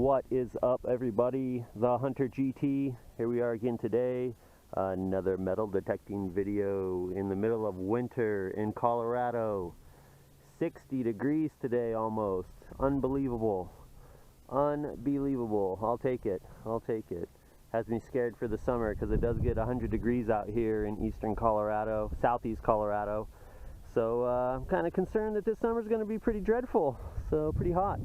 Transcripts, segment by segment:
What is up, everybody? TheHunterGT. Here we are again today. Another metal detecting video in the middle of winter in Colorado. 60 degrees today almost. Unbelievable. Unbelievable. I'll take it. I'll take it. Has me scared for the summer because it does get 100 degrees out here in eastern Colorado, southeast Colorado. So I'm kind of concerned that this summer is going to be pretty dreadful. So pretty hot.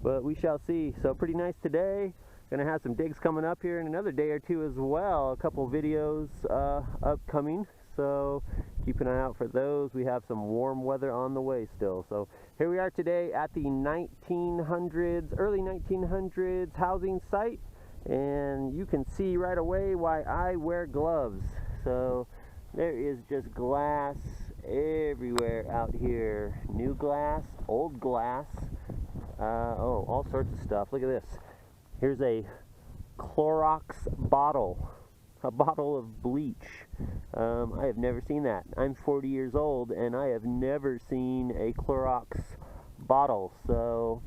But we shall see. So pretty nice today. Gonna have some digs coming up here in another day or two as well. A couple videos upcoming. So keep an eye out for those. We have some warm weather on the way still. So here we are today at the 1900s, early 1900s housing site. And you can see right away why I wear gloves. So there is just glass everywhere out here. New glass, old glass. Oh, all sorts of stuff. Look at this. Here's a Clorox bottle. A bottle of bleach. I have never seen that. I'm 40 years old and I have never seen a Clorox bottle. So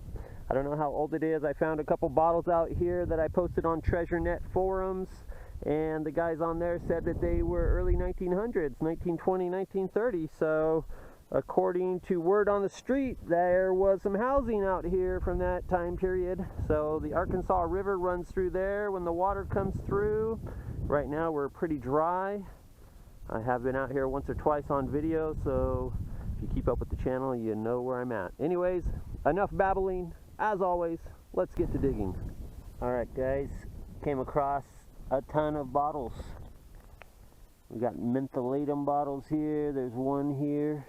I don't know how old it is. I found a couple bottles out here that I posted on TreasureNet forums. And the guys on there said that they were early 1900s, 1920, 1930. So according to word on the street, there was some housing out here from that time period. So the Arkansas River runs through there when the water comes through. Right now we're pretty dry. I have been out here once or twice on video, so if you keep up with the channel, you know where I'm at. Anyways, enough babbling. As always, let's get to digging. Alright guys, came across a ton of bottles. We got mentholatum bottles here. There's one here.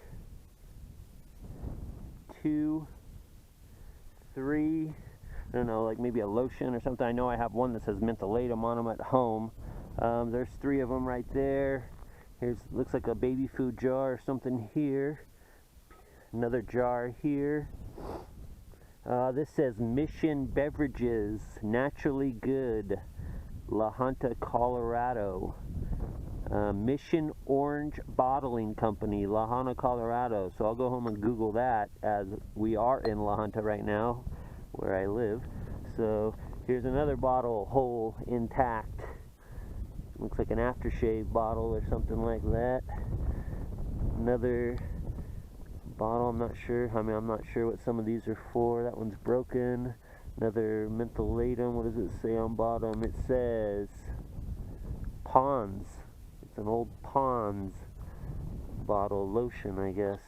2, 3, I don't know, like maybe a lotion or something. I know I have one that says mentholatum on them at home. There's 3 of them right there. Here's, looks like a baby food jar or something here. Another jar here. This says Mission Beverages, Naturally Good, La Junta, Colorado. Mission Orange Bottling Company, La Junta, Colorado. So I'll go home and Google that, as we are in La Junta right now, where I live. So here's another bottle, whole, intact. Looks like an aftershave bottle or something like that. Another bottle, I'm not sure. I'm not sure what some of these are for. That one's broken. Another mentholatum. What does it say on bottom? It says Pond's. It's an old Pond's bottle, lotion, I guess.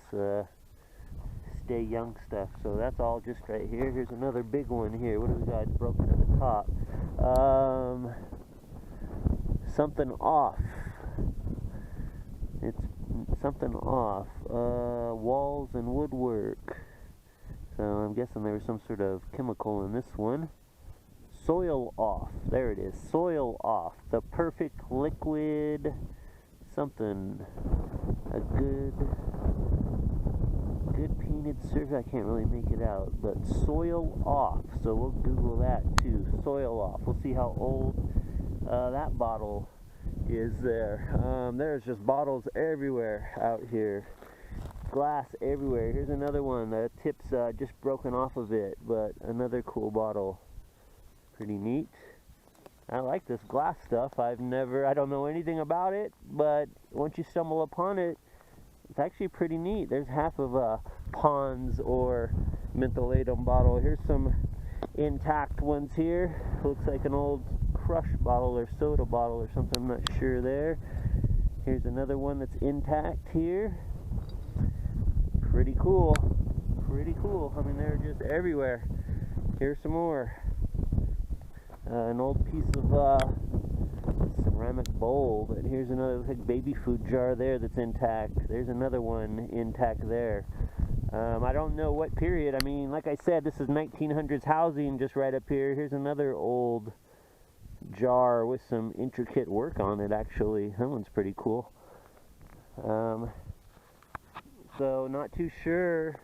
Stay young stuff. So that's all just right here. Here's another big one here. What do we got? It's broken at the top. Something off. It's something off. Walls and woodwork. So I'm guessing there was some sort of chemical in this one. Soil off. There it is. Soil off. The perfect liquid something. A good painted surface. I can't really make it out. But soil off. So we'll Google that too. Soil off. We'll see how old that bottle is there. There's just bottles everywhere out here. Glass everywhere. Here's another one. The tip's just broken off of it, but another cool bottle. Pretty neat. I like this glass stuff. I don't know anything about it, but once you stumble upon it, it's actually pretty neat. There's half of a Pond's or mentholatum bottle. Here's some intact ones here. Looks like an old crush bottle or soda bottle or something. I'm not sure there. Here's another one that's intact here. Pretty cool. Pretty cool. I mean, they're just everywhere. Here's some more. An old piece of ceramic bowl. But here's another like baby food jar there that's intact. There's another one intact there. I don't know what period. I mean, like I said, this is 1900s housing just right up here. Here's another old jar with some intricate work on it, actually. That one's pretty cool. So not too sure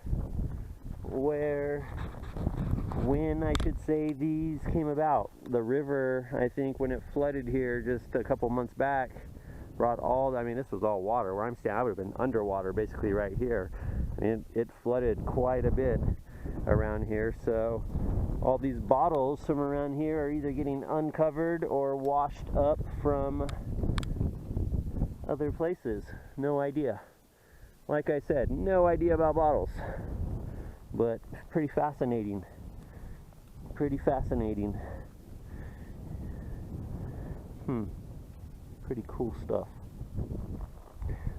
when I should say these came about. The river, I think when it flooded here just a couple months back, brought all, I mean, this was all water. Where I'm standing, I would have been underwater basically right here. And it flooded quite a bit around here. So all these bottles from around here are either getting uncovered or washed up from other places. No idea. Like I said, no idea about bottles. But pretty fascinating. Pretty fascinating. Pretty cool stuff.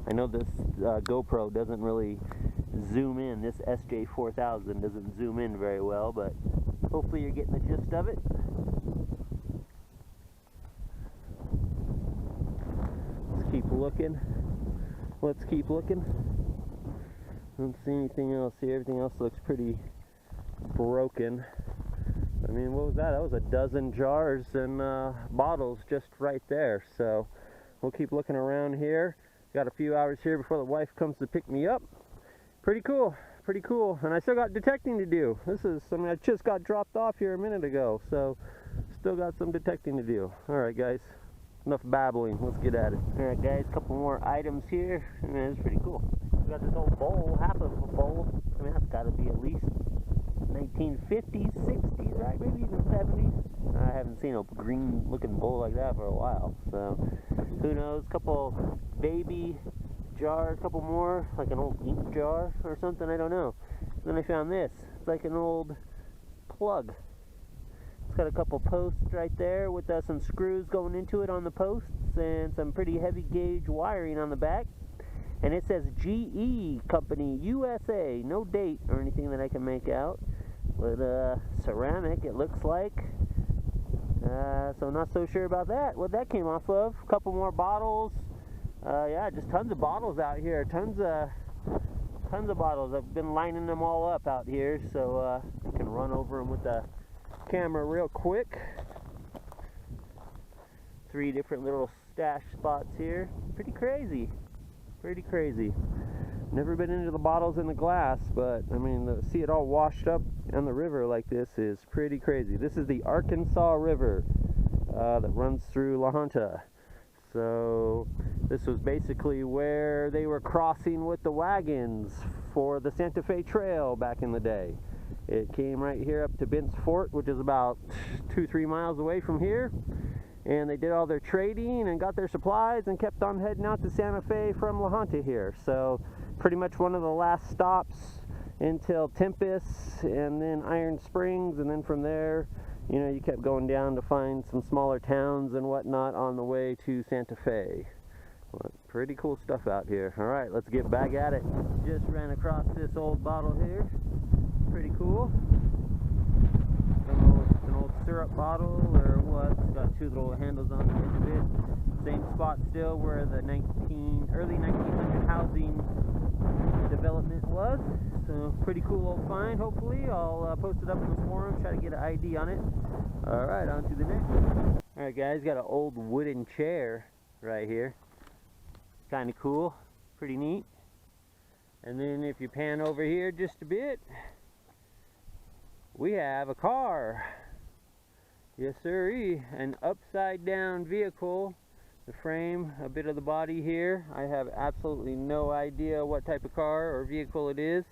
I know this GoPro doesn't really zoom in. This SJ4000 doesn't zoom in very well, but hopefully you're getting the gist of it. Let's keep looking. Let's keep looking. Don't see anything else here. Everything else looks pretty broken. I mean, what was that? That was a dozen jars and bottles just right there. So we'll keep looking around here. Got a few hours here before the wife comes to pick me up. Pretty cool. Pretty cool. And I still got detecting to do. This is something I just got dropped off here a minute ago. So still got some detecting to do. Alright guys, enough babbling. Let's get at it. Alright guys, a couple more items here. And it's pretty cool. We got this old bowl, half of a bowl. I mean, that's got to be at least 1950s, 60s, right? Maybe even 70s. I haven't seen a green looking bowl like that for a while. So who knows? Couple baby jars, couple more, like an old ink jar or something, I don't know. Then I found this. It's like an old plug. It's got a couple posts right there with some screws going into it on the posts and some pretty heavy gauge wiring on the back. And it says GE Company USA. No date or anything that I can make out. But ceramic, it looks like. So not so sure about that. What that came off of. A couple more bottles. Yeah, just tons of bottles out here. Tons of bottles. I've been lining them all up out here, so I can run over them with the camera real quick. 3 different little stash spots here. Pretty crazy. Pretty crazy. Never been into the bottles in the glass, but I mean, to see it all washed up on the river like this is pretty crazy. This is the Arkansas River that runs through La Junta. So this was basically where they were crossing with the wagons for the Santa Fe Trail back in the day. It came right here up to Bent's Fort, which is about 2-3 miles away from here. And they did all their trading and got their supplies and kept on heading out to Santa Fe from La Junta here. So pretty much one of the last stops until Tempest and then Iron Springs, and then from there, you know, you kept going down to find some smaller towns and whatnot on the way to Santa Fe. Well, pretty cool stuff out here. All right, let's get back at it. Just ran across this old bottle here. Pretty cool. An old syrup bottle or what? It's got 2 little handles on the edge of it. Same spot still where the early 1900 housing development was. So pretty cool old find. Hopefully I'll post it up in the forum, try to get an ID on it. Alright, on to the next one. Alright guys, got an old wooden chair right here. Kind of cool, pretty neat. And then if you pan over here just a bit, we have a car. Yes sirree, an upside down vehicle. The frame, a bit of the body here. I have absolutely no idea what type of car or vehicle it is.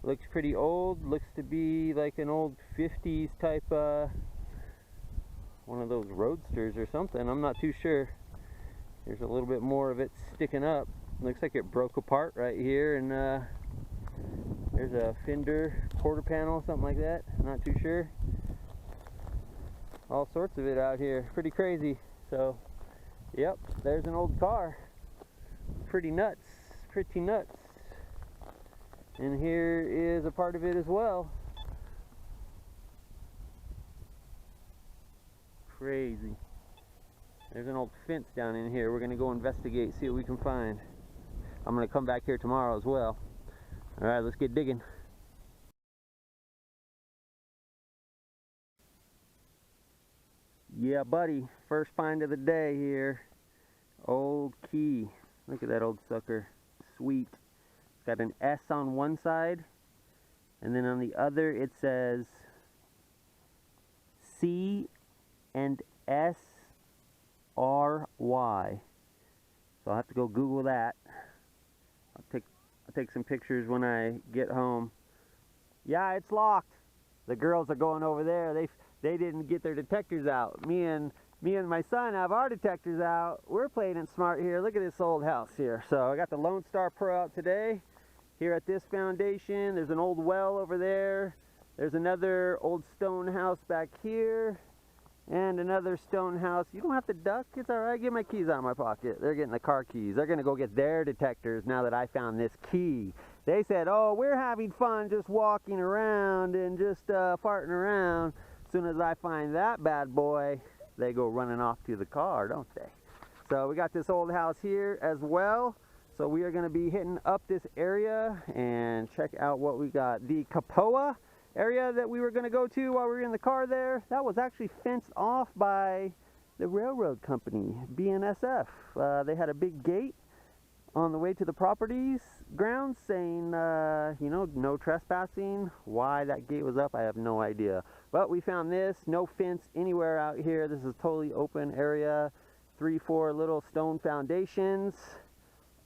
Looks pretty old. Looks to be like an old 50s type, one of those roadsters or something. I'm not too sure. There's a little bit more of it sticking up. Looks like it broke apart right here, and there's a fender, quarter panel, something like that. Not too sure. All sorts of it out here. Pretty crazy. So, yep, there's an old car. Pretty nuts. Pretty nuts. And here is a part of it as well. Crazy. There's an old fence down in here. We're going to go investigate, see what we can find. I'm going to come back here tomorrow as well. Alright, let's get digging. Yeah, buddy. First find of the day here. Old key. Look at that old sucker. Sweet. It's got an S on one side, and then on the other it says C and S R Y. So I'll have to go Google that. I'll take some pictures when I get home. Yeah, it's locked. The girls are going over there. They didn't get their detectors out. Me and my son have our detectors out. We're playing it smart here. Look at this old house here. So I got the Lone Star Pro out today. Here at this foundation, there's an old well over there. There's another old stone house back here. And another stone house. You don't have to duck. It's all right. Get my keys out of my pocket. They're getting the car keys. They're going to go get their detectors now that I found this key. They said, oh, we're having fun just walking around and just farting around. As soon as I find that bad boy, they go running off to the car, don't they? So we got this old house here as well. So we are going to be hitting up this area and check out what we got. The Kapoa area that we were going to go to while we were in the car there, that was actually fenced off by the railroad company, BNSF. They had a big gate on the way to the property's grounds saying, you know, no trespassing. Why that gate was up, I have no idea. But we found this, no fence anywhere out here. This is totally open area, 3-4 little stone foundations.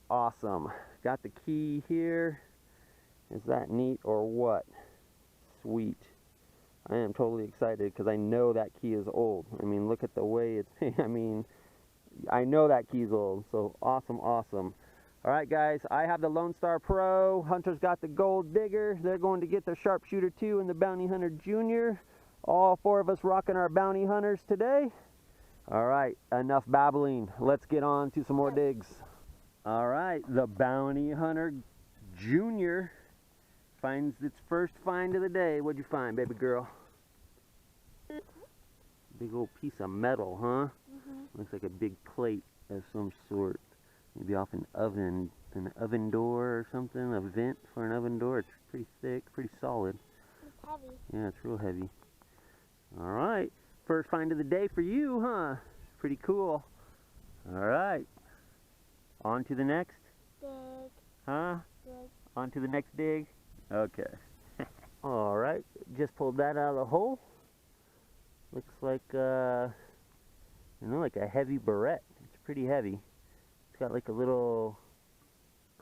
Awesome. Got the key here. Is that neat or what? Sweet. I am totally excited because I know that key is old. I mean, look at the way it's, I mean, I know that key's old. So awesome, awesome. All right, guys, I have the Lone Star Pro. Hunter's got the Gold Digger. They're going to get their Sharpshooter 2 and the Bounty Hunter Junior. All four of us rocking our Bounty Hunters today. All right, enough babbling. Let's get on to some more digs. All right, the Bounty Hunter Junior finds its first find of the day. What'd you find, baby girl? Big old piece of metal, huh? Looks like a big plate of some sort. Maybe off an oven door or something, a vent for an oven door. It's pretty thick, pretty solid. It's heavy. Yeah, it's real heavy. All right, first find of the day for you, huh? Pretty cool. All right, on to the next. Dig. Huh? Dig. On to the next dig. Okay. All right, just pulled that out of the hole. Looks like, you know, like a heavy barrette. It's pretty heavy. It's got like a little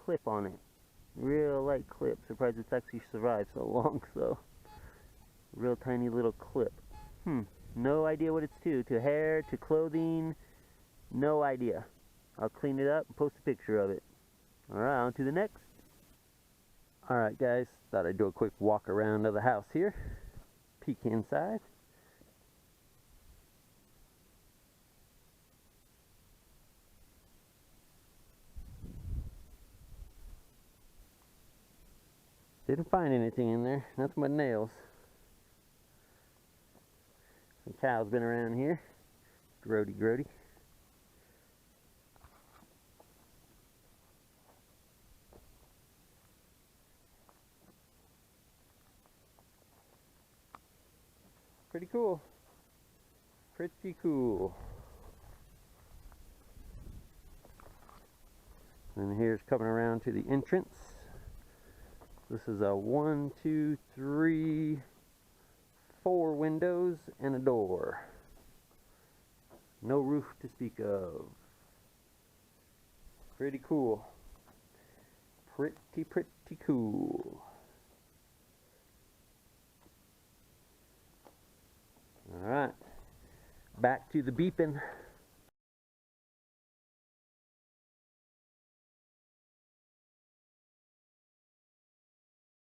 clip on it. Real light clip. Surprised it's actually survived so long, so. Real tiny little clip. No idea what it's to hair, to clothing. No idea. I'll clean it up and post a picture of it. All right, on to the next. All right, guys, thought I'd do a quick walk around of the house here. Peek inside. Didn't find anything in there, nothing but nails. Some cows been around here. Grody, grody. Pretty cool. Pretty cool. And here's coming around to the entrance. This is a 1, 2, 3, 4 windows and a door. No roof to speak of. Pretty cool. Pretty cool. Alright, back to the beeping.